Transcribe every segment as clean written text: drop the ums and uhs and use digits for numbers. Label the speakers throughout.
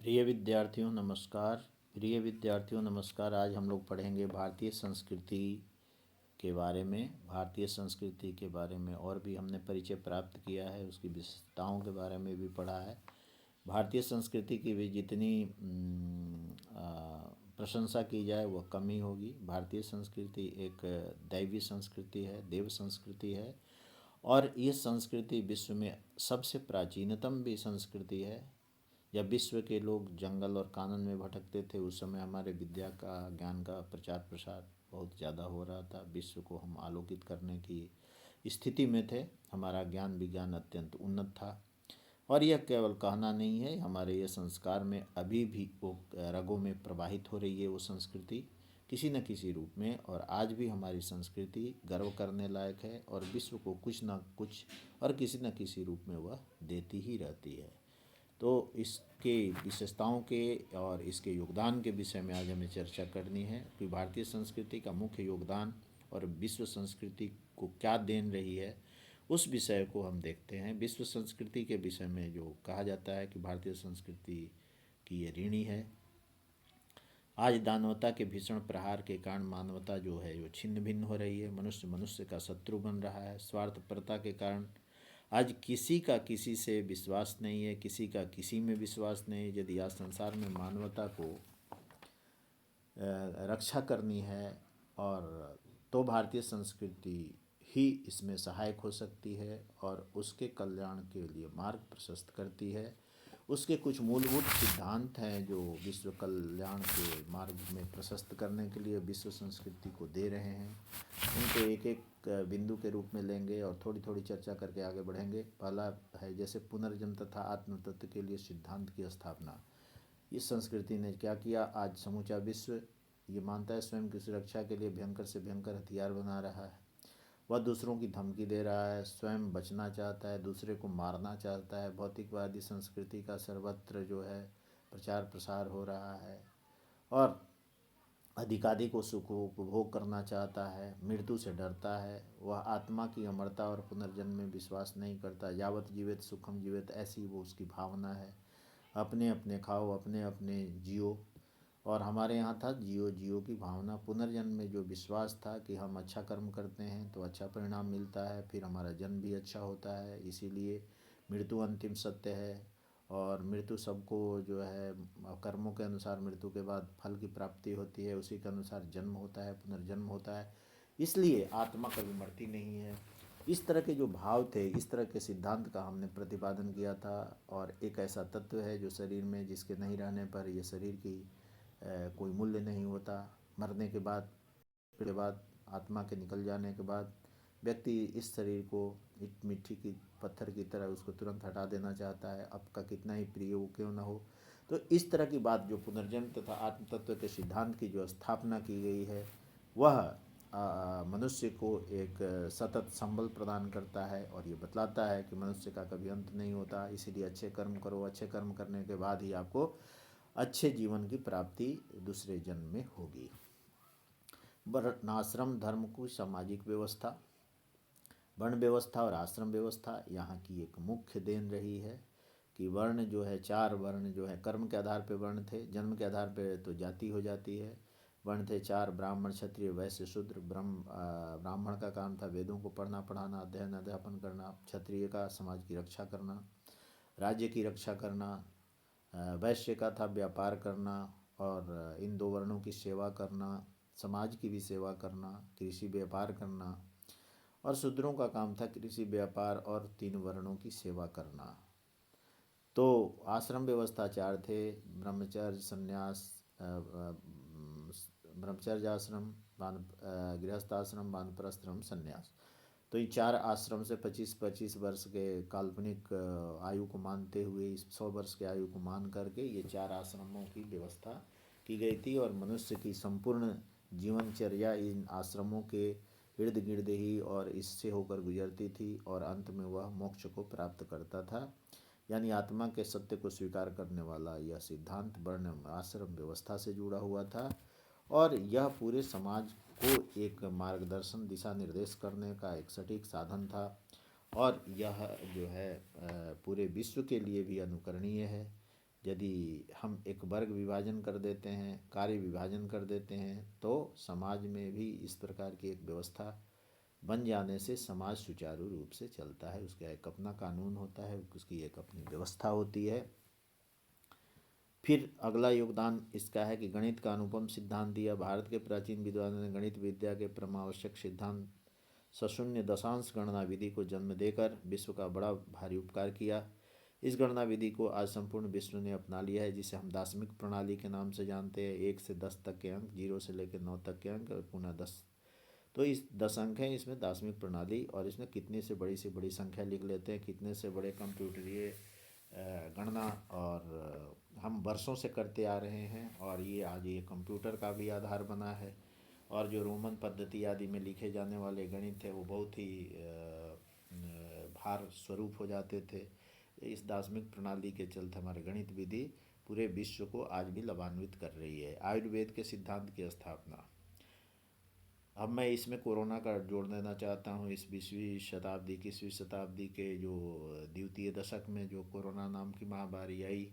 Speaker 1: प्रिय विद्यार्थियों नमस्कार। आज हम लोग पढ़ेंगे भारतीय संस्कृति के बारे में। भारतीय संस्कृति के बारे में और भी हमने परिचय प्राप्त किया है, उसकी विशेषताओं के बारे में भी पढ़ा है। भारतीय संस्कृति की भी जितनी प्रशंसा की जाए वह कम ही होगी। भारतीय संस्कृति एक दैवी संस्कृति है, देव संस्कृति है, और ये संस्कृति विश्व में सबसे प्राचीनतम भी संस्कृति है। जब विश्व के लोग जंगल और कानन में भटकते थे, उस समय हमारे विद्या का, ज्ञान का प्रचार प्रसार बहुत ज़्यादा हो रहा था। विश्व को हम आलोकित करने की स्थिति में थे। हमारा ज्ञान विज्ञान अत्यंत उन्नत था, और यह केवल कहना नहीं है, हमारे ये संस्कार में अभी भी वो रगों में प्रवाहित हो रही है वो संस्कृति किसी न किसी रूप में। और आज भी हमारी संस्कृति गर्व करने लायक है, और विश्व को कुछ न कुछ और किसी न किसी रूप में वह देती ही रहती है। तो इसके विशेषताओं के और इसके योगदान के विषय में आज हमें चर्चा करनी है कि भारतीय संस्कृति का मुख्य योगदान और विश्व संस्कृति को क्या देन रही है, उस विषय को हम देखते हैं। विश्व संस्कृति के विषय में जो कहा जाता है कि भारतीय संस्कृति की ये ऋणी है। आज दानवता के भीषण प्रहार के कारण मानवता जो है वो छिन्न भिन्न हो रही है। मनुष्य मनुष्य का शत्रु बन रहा है। स्वार्थपरता के कारण आज किसी का किसी से विश्वास नहीं है, किसी का किसी में विश्वास नहीं है। यदि आज संसार में मानवता को रक्षा करनी है, और तो भारतीय संस्कृति ही इसमें सहायक हो सकती है और उसके कल्याण के लिए मार्ग प्रशस्त करती है। उसके कुछ मूलभूत सिद्धांत हैं जो विश्व कल्याण के मार्ग में प्रशस्त करने के लिए विश्व संस्कृति को दे रहे हैं। उनको एक एक बिंदु के रूप में लेंगे और थोड़ी थोड़ी चर्चा करके आगे बढ़ेंगे। पहला है जैसे पुनर्जन्म तथा आत्म तत्व के लिए सिद्धांत की स्थापना। इस संस्कृति ने क्या किया? आज समूचा विश्व ये मानता है स्वयं की सुरक्षा के लिए भयंकर से भयंकर हथियार बना रहा है। वह दूसरों की धमकी दे रहा है, स्वयं बचना चाहता है, दूसरे को मारना चाहता है। भौतिकवादी संस्कृति का सर्वत्र जो है प्रचार प्रसार हो रहा है, और अधिकाधिक को सुख उपभोग करना चाहता है, मृत्यु से डरता है। वह आत्मा की अमरता और पुनर्जन्म में विश्वास नहीं करता। यावत जीवित सुखम जीवित, ऐसी वो उसकी भावना है। अपने अपने खाओ, अपने अपने जियो। और हमारे यहाँ था जियो जियो की भावना। पुनर्जन्म में जो विश्वास था कि हम अच्छा कर्म करते हैं तो अच्छा परिणाम मिलता है, फिर हमारा जन्म भी अच्छा होता है। इसीलिए मृत्यु अंतिम सत्य है, और मृत्यु सबको जो है कर्मों के अनुसार मृत्यु के बाद फल की प्राप्ति होती है, उसी के अनुसार जन्म होता है, पुनर्जन्म होता है। इसलिए आत्मा कभी मरती नहीं है। इस तरह के जो भाव थे, इस तरह के सिद्धांत का हमने प्रतिपादन किया था। और एक ऐसा तत्व है जो शरीर में, जिसके नहीं रहने पर ये शरीर की कोई मूल्य नहीं होता। मरने के बाद आत्मा के निकल जाने के बाद व्यक्ति इस शरीर को ईट मिट्टी की पत्थर की तरह उसको तुरंत हटा देना चाहता है, आपका कितना ही प्रिय वो क्यों ना हो। तो इस तरह की बात जो पुनर्जन्म तथा आत्म तत्व के सिद्धांत की जो स्थापना की गई है, वह मनुष्य को एक सतत संबल प्रदान करता है, और ये बतलाता है कि मनुष्य का कभी अंत नहीं होता। इसीलिए अच्छे कर्म करो, अच्छे कर्म करने के बाद ही आपको अच्छे जीवन की प्राप्ति दूसरे जन्म में होगी। वर्णाश्रम धर्म की सामाजिक व्यवस्था, वर्ण व्यवस्था और आश्रम व्यवस्था यहाँ की एक मुख्य देन रही है। कि वर्ण जो है, चार वर्ण जो है, कर्म के आधार पर वर्ण थे, जन्म के आधार पर तो जाति हो जाती है। वर्ण थे चार: ब्राह्मण, क्षत्रिय, वैश्य, शूद्र। ब्राह्मण का काम था वेदों को पढ़ना पढ़ाना, अध्ययन अध्यापन करना। क्षत्रिय का समाज की रक्षा करना, राज्य की रक्षा करना। वैश्य का था व्यापार करना, और इन दो वर्णों की सेवा करना, समाज की भी सेवा करना, कृषि व्यापार करना। और शूद्रों का काम था कृषि व्यापार और तीन वर्णों की सेवा करना। तो आश्रम व्यवस्था चार थे: ब्रह्मचर्य, संन्यास, ब्रह्मचर्य आश्रम, गृहस्थ आश्रम, वानप्रस्थाश्रम, संन्यास। तो ये चार आश्रम से 25-25 वर्ष के काल्पनिक आयु को मानते हुए, इस 100 वर्ष के आयु को मान करके ये चार आश्रमों की व्यवस्था की गई थी। और मनुष्य की संपूर्ण जीवनचर्या इन आश्रमों के इर्द गिर्द ही और इससे होकर गुजरती थी, और अंत में वह मोक्ष को प्राप्त करता था। यानी आत्मा के सत्य को स्वीकार करने वाला यह सिद्धांत वर्ण आश्रम व्यवस्था से जुड़ा हुआ था, और यह पूरे समाज को एक मार्गदर्शन, दिशा निर्देश करने का एक सटीक साधन था। और यह जो है पूरे विश्व के लिए भी अनुकरणीय है। यदि हम एक वर्ग विभाजन कर देते हैं, कार्य विभाजन कर देते हैं, तो समाज में भी इस प्रकार की एक व्यवस्था बन जाने से समाज सुचारू रूप से चलता है। उसका एक अपना कानून होता है, उसकी एक अपनी व्यवस्था होती है। फिर अगला योगदान इसका है कि गणित का अनुपम सिद्धांत दिया। भारत के प्राचीन विद्वानों ने गणित विद्या के परमावश्यक सिद्धांत सशून्य दशांश गणना विधि को जन्म देकर विश्व का बड़ा भारी उपकार किया। इस गणना विधि को आज संपूर्ण विश्व ने अपना लिया है, जिसे हम दार्शनिक प्रणाली के नाम से जानते हैं। 1 से 10 तक के अंक, 0 से लेकर 9 तक के अंक और पुनः 10। तो इस 10 अंक हैं इसमें दार्शनिक प्रणाली, और इसमें कितने से बड़ी संख्या लिख लेते हैं, कितने से बड़े कंप्यूटरीय गणना, और हम वर्षों से करते आ रहे हैं, और ये आज ये कंप्यूटर का भी आधार बना है। और जो रोमन पद्धति आदि में लिखे जाने वाले गणित है वो बहुत ही भार स्वरूप हो जाते थे। इस दार्शनिक प्रणाली के चलते हमारे गणित विधि पूरे विश्व को आज भी लाभान्वित कर रही है। आयुर्वेद के सिद्धांत की स्थापना, अब मैं इसमें कोरोना का जोड़ देना चाहता हूँ। इस 20वीं शताब्दी के जो द्वितीय दशक में जो कोरोना नाम की महामारी आई,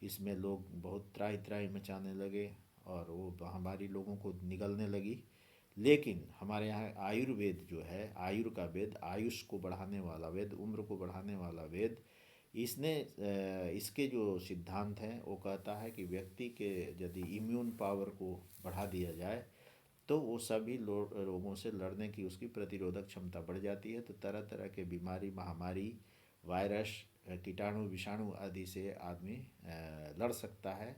Speaker 1: इसमें लोग बहुत त्राहि त्राहि मचाने लगे और वो महामारी लोगों को निगलने लगी। लेकिन हमारे यहाँ आयुर्वेद जो है, आयुर का वेद, आयुष को बढ़ाने वाला वेद, उम्र को बढ़ाने वाला वेद, इसने इसके जो सिद्धांत हैं वो कहता है कि व्यक्ति के यदि इम्यून पावर को बढ़ा दिया जाए तो वो सभी रोगों से लड़ने की उसकी प्रतिरोधक क्षमता बढ़ जाती है। तो तरह तरह के बीमारी, महामारी, वायरस, कीटाणु, विषाणु आदि से आदमी लड़ सकता है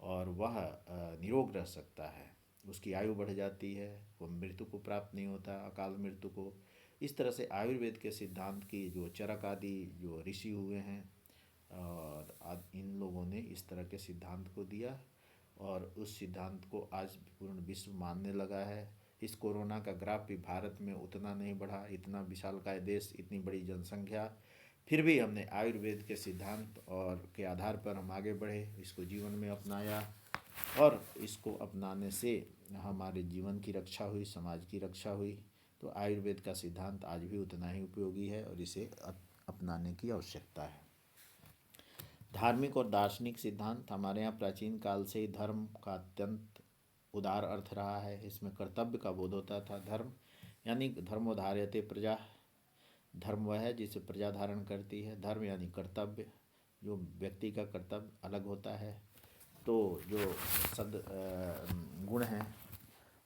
Speaker 1: और वह निरोग रह सकता है। उसकी आयु बढ़ जाती है, वो मृत्यु को प्राप्त नहीं होता, अकाल मृत्यु को। इस तरह से आयुर्वेद के सिद्धांत की जो चरक आदि जो ऋषि हुए हैं और इन लोगों ने इस तरह के सिद्धांत को दिया, और उस सिद्धांत को आज पूर्ण विश्व मानने लगा है। इस कोरोना का ग्राफ भी भारत में उतना नहीं बढ़ा, इतना विशालकाय देश, इतनी बड़ी जनसंख्या, फिर भी हमने आयुर्वेद के सिद्धांत और के आधार पर हम आगे बढ़े, इसको जीवन में अपनाया, और इसको अपनाने से हमारे जीवन की रक्षा हुई, समाज की रक्षा हुई। तो आयुर्वेद का सिद्धांत आज भी उतना ही उपयोगी है और इसे अपनाने की आवश्यकता है। धार्मिक और दार्शनिक सिद्धांत, हमारे यहाँ प्राचीन काल से ही धर्म का अत्यंत उदार अर्थ रहा है। इसमें कर्तव्य का बोध होता था। धर्म यानी धर्मोधार्यते प्रजा, धर्म वह है जिसे प्रजा धारण करती है। धर्म यानी कर्तव्य, जो व्यक्ति का कर्तव्य अलग होता है। तो जो गुण हैं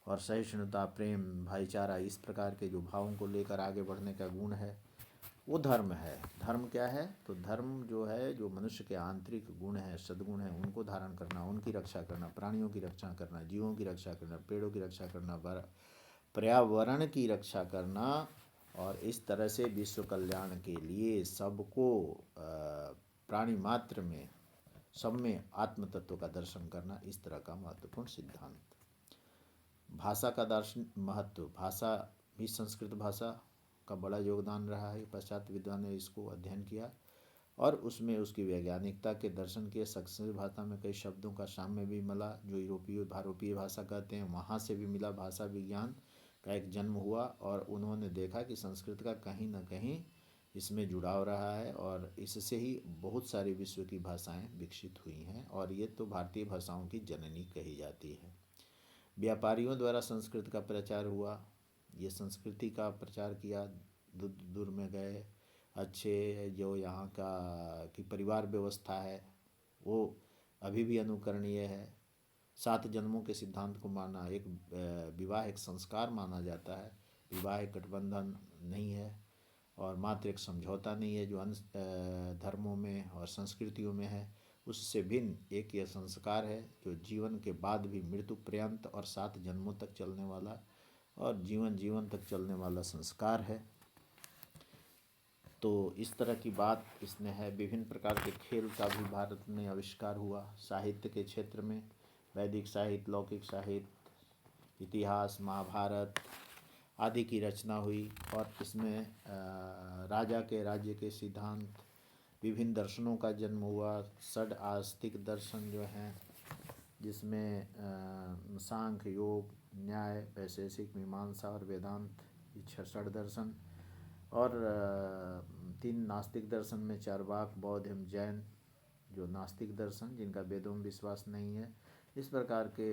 Speaker 1: और सहिष्णुता, प्रेम, भाईचारा, इस प्रकार के जो भावों को लेकर आगे बढ़ने का गुण है वो धर्म है। धर्म क्या है? तो धर्म जो है, जो मनुष्य के आंतरिक गुण हैं, सद्गुण हैं, उनको धारण करना, उनकी रक्षा करना, प्राणियों की रक्षा करना, जीवों की रक्षा करना, पेड़ों की रक्षा करना, पर्यावरण की रक्षा करना, और इस तरह से विश्व कल्याण के लिए सबको प्राणी मात्र में, सब में आत्म तत्व का दर्शन करना, इस तरह का महत्वपूर्ण सिद्धांत। भाषा का दार्शनिक महत्व, भाषा भी संस्कृत भाषा का बड़ा योगदान रहा है। पाश्चात्य विद्वान ने इसको अध्ययन किया और उसमें उसकी वैज्ञानिकता के दर्शन किए। संस्कृत भाषा में कई शब्दों का साम्य भी मिला, जो यूरोपीय भारोपीय भाषा कहते हैं, वहाँ से भी मिला। भाषा विज्ञान का एक जन्म हुआ और उन्होंने देखा कि संस्कृत का कहीं ना कहीं इसमें जुड़ाव रहा है, और इससे ही बहुत सारी विश्व की भाषाएं विकसित हुई हैं, और ये तो भारतीय भाषाओं की जननी कही जाती है। व्यापारियों द्वारा संस्कृत का प्रचार हुआ, ये संस्कृति का प्रचार किया, दूर दूर में गए। अच्छे जो यहाँ का की परिवार व्यवस्था है वो अभी भी अनुकरणीय है। 7 जन्मों के सिद्धांत को माना, एक विवाह एक संस्कार माना जाता है। विवाह एक गठबंधन नहीं है और मात्र एक समझौता नहीं है जो अन्य धर्मों में और संस्कृतियों में है। उससे भिन्न एक यह संस्कार है जो जीवन के बाद भी मृत्यु पर्यंत और 7 जन्मों तक चलने वाला और जीवन तक चलने वाला संस्कार है। तो इस तरह की बात इसमें है। विभिन्न प्रकार के खेल का भी भारत में आविष्कार हुआ। साहित्य के क्षेत्र में वैदिक साहित्य, लौकिक साहित्य, इतिहास, महाभारत आदि की रचना हुई, और इसमें राजा के राज्य के सिद्धांत, विभिन्न दर्शनों का जन्म हुआ। षड आस्तिक दर्शन जो हैं, जिसमें सांख्य, योग, न्याय, वैशेषिक, मीमांसा और वेदांत, ये षड दर्शन, और 3 नास्तिक दर्शन में चार्वाक, बौद्ध एवं जैन जो नास्तिक दर्शन, जिनका वेदों में विश्वास नहीं है, इस प्रकार के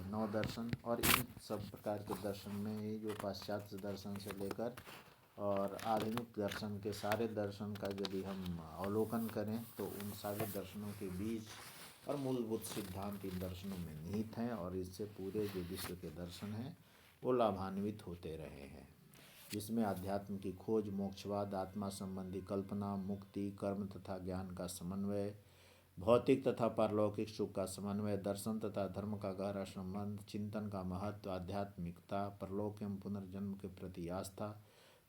Speaker 1: 9 दर्शन, और इन सब प्रकार के दर्शन में ही जो पाश्चात्य दर्शन से लेकर और आधुनिक दर्शन के सारे दर्शन का यदि हम अवलोकन करें तो उन सारे दर्शनों के बीच और मूलभूत सिद्धांत इन दर्शनों में निहित हैं, और इससे पूरे जो विश्व के दर्शन हैं वो लाभान्वित होते रहे हैं, जिसमें अध्यात्म की खोज, मोक्षवाद, आत्मा संबंधी कल्पना, मुक्ति, कर्म तथा ज्ञान का समन्वय, भौतिक तथा पारलौकिक सुख का समन्वय, दर्शन तथा धर्म का गहरा संबंध, चिंतन का महत्व, आध्यात्मिकता, परलोक एवं पुनर्जन्म के प्रति आस्था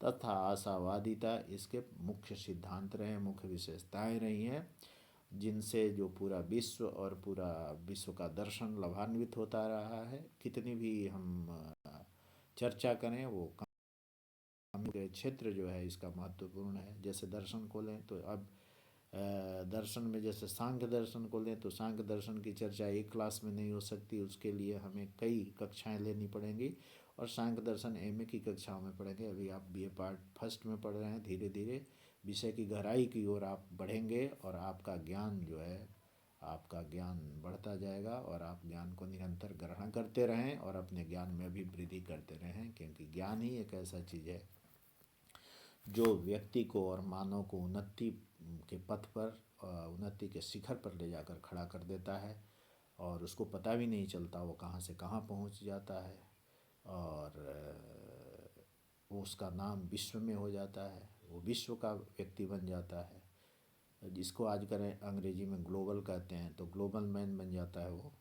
Speaker 1: तथा आशावादिता इसके मुख्य सिद्धांत रहे, मुख्य विशेषताएं रही हैं, जिनसे जो पूरा विश्व और पूरा विश्व का दर्शन लाभान्वित होता रहा है। कितनी भी हम चर्चा करें वो के क्षेत्र जो है इसका महत्वपूर्ण है। जैसे दर्शन को लें तो अब दर्शन में जैसे सांख्य दर्शन को लें तो सांख्य दर्शन की चर्चा एक क्लास में नहीं हो सकती, उसके लिए हमें कई कक्षाएं लेनी पड़ेंगी, और सांख्य दर्शन एमए की कक्षाओं में पढ़ेंगे। अभी आप बीए पार्ट फर्स्ट में पढ़ रहे हैं, धीरे धीरे विषय की गहराई की ओर आप बढ़ेंगे और आपका ज्ञान जो है, आपका ज्ञान बढ़ता जाएगा, और आप ज्ञान को निरंतर ग्रहण करते रहें और अपने ज्ञान में भी वृद्धि करते रहें, क्योंकि ज्ञान ही एक ऐसा चीज़ है जो व्यक्ति को और मानव को उन्नति के पथ पर, उन्नति के शिखर पर ले जाकर खड़ा कर देता है, और उसको पता भी नहीं चलता वो कहाँ से कहाँ पहुँच जाता है, और वो उसका नाम विश्व में हो जाता है, वो विश्व का व्यक्ति बन जाता है, जिसको आज करें अंग्रेजी में ग्लोबल कहते हैं, तो ग्लोबल मैन बन जाता है वो।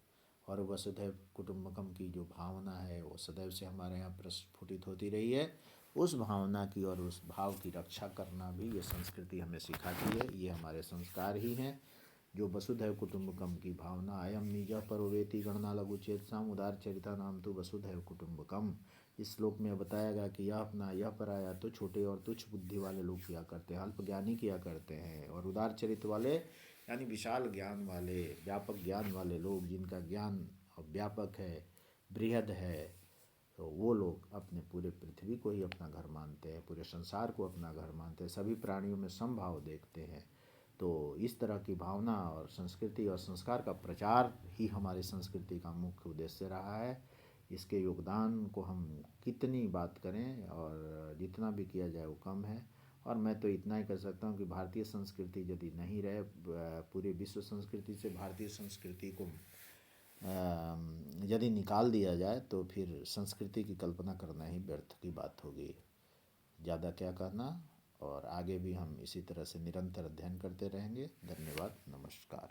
Speaker 1: और वसुधैव कुटुंबकम की जो भावना है वो सदैव से हमारे यहाँ प्रस्फुटित होती रही है। उस भावना की और उस भाव की रक्षा करना भी ये संस्कृति हमें सिखाती है, ये हमारे संस्कार ही हैं। जो वसुधैव कुटुंबकम की भावना, अयम निजः परोवेति गणना लघु चेतसाम उदार चरिता नाम तो वसुधैव कुटुंबकम, इस श्लोक में बताया गया कि यह अपना यह पराया तो छोटे और तुच्छ बुद्धि वाले लोग किया करते हैं, अल्प ज्ञानी किया करते हैं, और उदार चरित्र वाले यानी विशाल ज्ञान वाले, व्यापक ज्ञान वाले लोग, जिनका ज्ञान व्यापक है, बृहद है, तो वो लोग अपने पूरे पृथ्वी को ही अपना घर मानते हैं, पूरे संसार को अपना घर मानते हैं, सभी प्राणियों में समभाव देखते हैं। तो इस तरह की भावना और संस्कृति और संस्कार का प्रचार ही हमारी संस्कृति का मुख्य उद्देश्य रहा है। इसके योगदान को हम कितनी बात करें और जितना भी किया जाए वो कम है। और मैं तो इतना ही कह सकता हूँ कि भारतीय संस्कृति यदि नहीं रहे, पूरे विश्व संस्कृति से भारतीय संस्कृति को यदि निकाल दिया जाए तो फिर संस्कृति की कल्पना करना ही व्यर्थ की बात होगी। ज़्यादा क्या कहना, और आगे भी हम इसी तरह से निरंतर अध्ययन करते रहेंगे। धन्यवाद, नमस्कार।